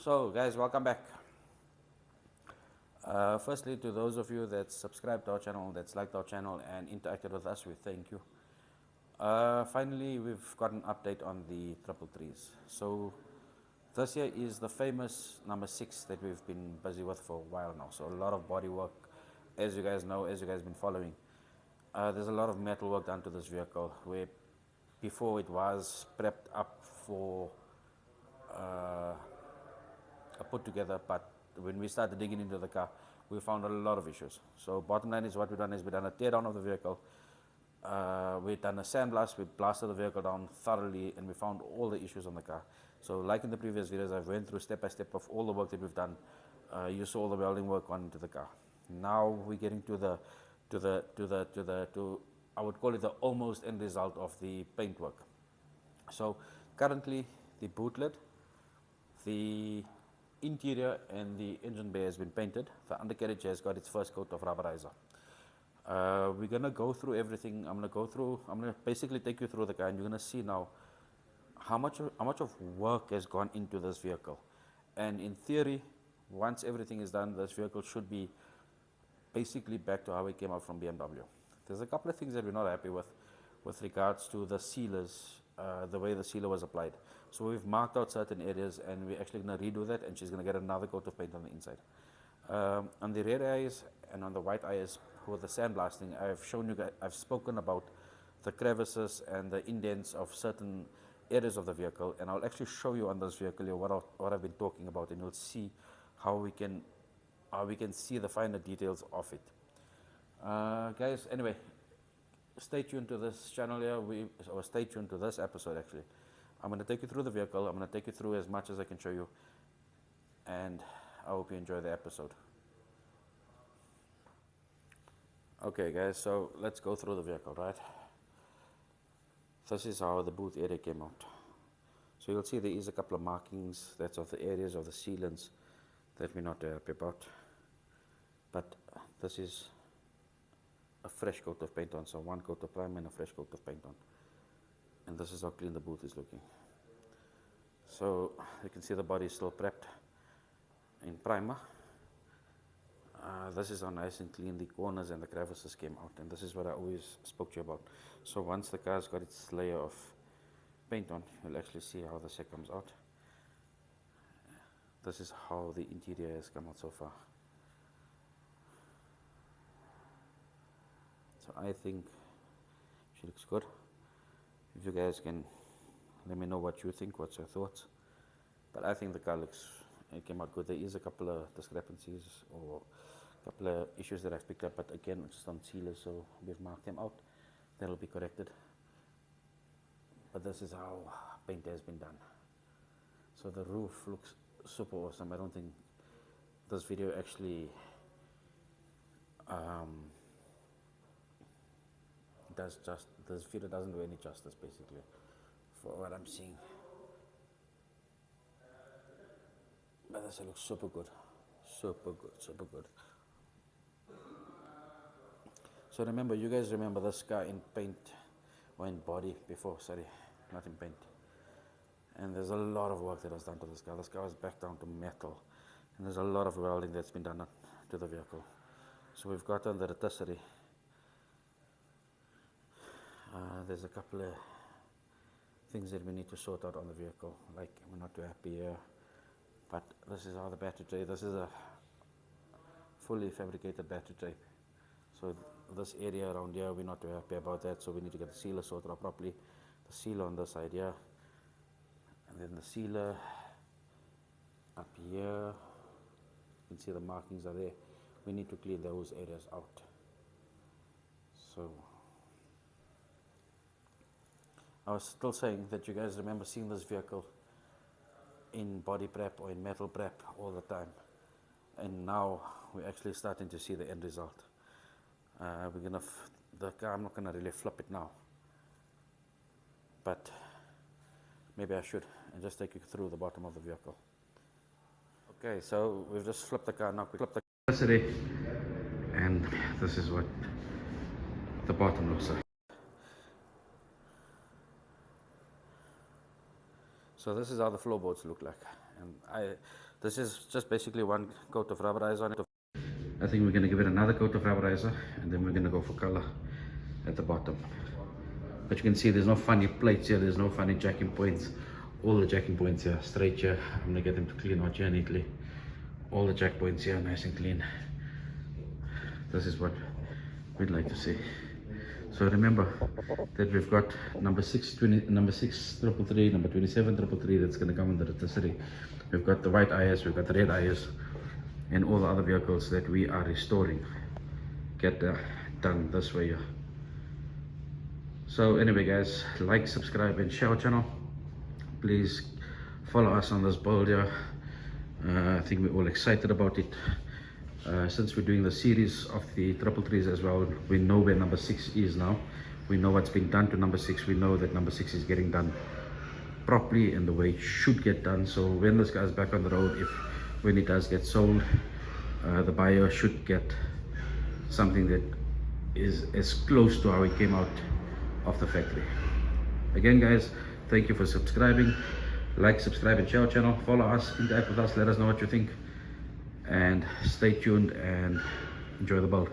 So guys, welcome back. Firstly, to those of you that subscribed to our channel, that's liked our channel and interacted with us, we thank you. Finally, we've got an update on the 333s. So this here is the famous number 6 that we've been busy with for a while now. So a lot of body work, as you guys know, as you guys have been following. There's a lot of metal work done to this vehicle, where before it was prepped up for a put together, but when we started digging into the car, we found a lot of issues. So bottom line is, what we've done is we've done a tear down of the vehicle. We've done a sandblast, we blasted the vehicle down thoroughly, and we found all the issues on the car. So like in the previous videos, I've went through step by step of all the work that we've done. You saw all the welding work onto the car. Now we're getting to I would call it the almost end result of the paint work. So currently the boot lid, the interior and the engine bay has been painted. The undercarriage has got its first coat of rubberizer. We're going to go through everything. I'm going to basically take you through the car, and you're going to see now how much of work has gone into this vehicle. And in theory, once everything is done, this vehicle should be basically back to how it came out from BMW. There's a couple of things that we're not happy with regards to the sealers, the way the sealer was applied. So we've marked out certain areas, and we're actually going to redo that, and she's going to get another coat of paint on the inside. On the rear eyes and on the white eyes with the sandblasting, I've shown you guys, I've spoken about the crevices and the indents of certain areas of the vehicle, and I'll actually show you on this vehicle here what I've been talking about, and you'll see how we can see the finer details of it. Guys, anyway, stay tuned to this channel here, or stay tuned to this episode actually. I'm going to take you through the vehicle, I'm going to take you through as much as I can show you, and I hope you enjoy the episode. Okay guys, so let's go through the vehicle, right? This is how the boot area came out. So you'll see there is a couple of markings, that's of the areas of the sealants that we're not happy about. But this is a fresh coat of paint on, so one coat of primer and a fresh coat of paint on. And this is how clean the boot is looking. So you can see the body is still prepped in primer. This is how nice and clean the corners and the crevices came out, and this is what I always spoke to you about. So once the car's got its layer of paint on, you'll actually see how this comes out. This is how the interior has come out so far. So I think she looks good. If you guys can let me know what you think, what's your thoughts. But I think the car it came out good. There is a couple of discrepancies or a couple of issues that I've picked up, but again, it's just on sealers, so we've marked them out. That'll be corrected. But this is how paint has been done. So the roof looks super awesome. I don't think this video actually this video doesn't do any justice basically for what I'm seeing. But this looks super good, super good, super good. So remember, you guys remember this car in paint or in body before, sorry, not in paint. And there's a lot of work that was done to this car. This car was back down to metal, and there's a lot of welding that's been done to the vehicle. So we've got on the rotisserie. There's a couple of things that we need to sort out on the vehicle, like we're not too happy here. But this is how the battery tray, this is a fully fabricated battery tray. So this area around here, we're not too happy about that, so we need to get the sealer sorted out properly. The sealer on this side here, and then the sealer up here. You can see the markings are there. We need to clean those areas out. So I was still saying that you guys remember seeing this vehicle in body prep or in metal prep all the time, and now we're actually starting to see the end result. The car, I'm not gonna really flip it now, but maybe I should and just take you through the bottom of the vehicle. Okay, so we've just flipped the car now. We flipped the car today, and this is what the bottom looks like. So this is how the floorboards look like, and this is just basically one coat of rubberizer on it. I think we're going to give it another coat of rubberizer, and then we're going to go for color at the bottom. But you can see there's no funny plates here, there's no funny jacking points. All the jacking points here straight here. I'm going to get them to clean out here neatly. All the jack points here nice and clean. This is what we'd like to see. So remember that we've got number 633, number 2733 that's going to come in the rotisserie. We've got the white IS, we've got the red IS, and all the other vehicles that we are restoring get done this way here. So anyway guys, like, subscribe and share our channel. Please follow us on this build here. I think we're all excited about it. Since we're doing the series of the 333s as well, we know where number 6 is now. We know what's been done to number 6. We know that number 6 is getting done properly and the way it should get done. So when this guy's back on the road, when it does get sold, the buyer should get something that is as close to how it came out of the factory. Again guys, thank you for subscribing. Like, subscribe and share our channel. Follow us, interact with us, let us know what you think, and stay tuned and enjoy the build.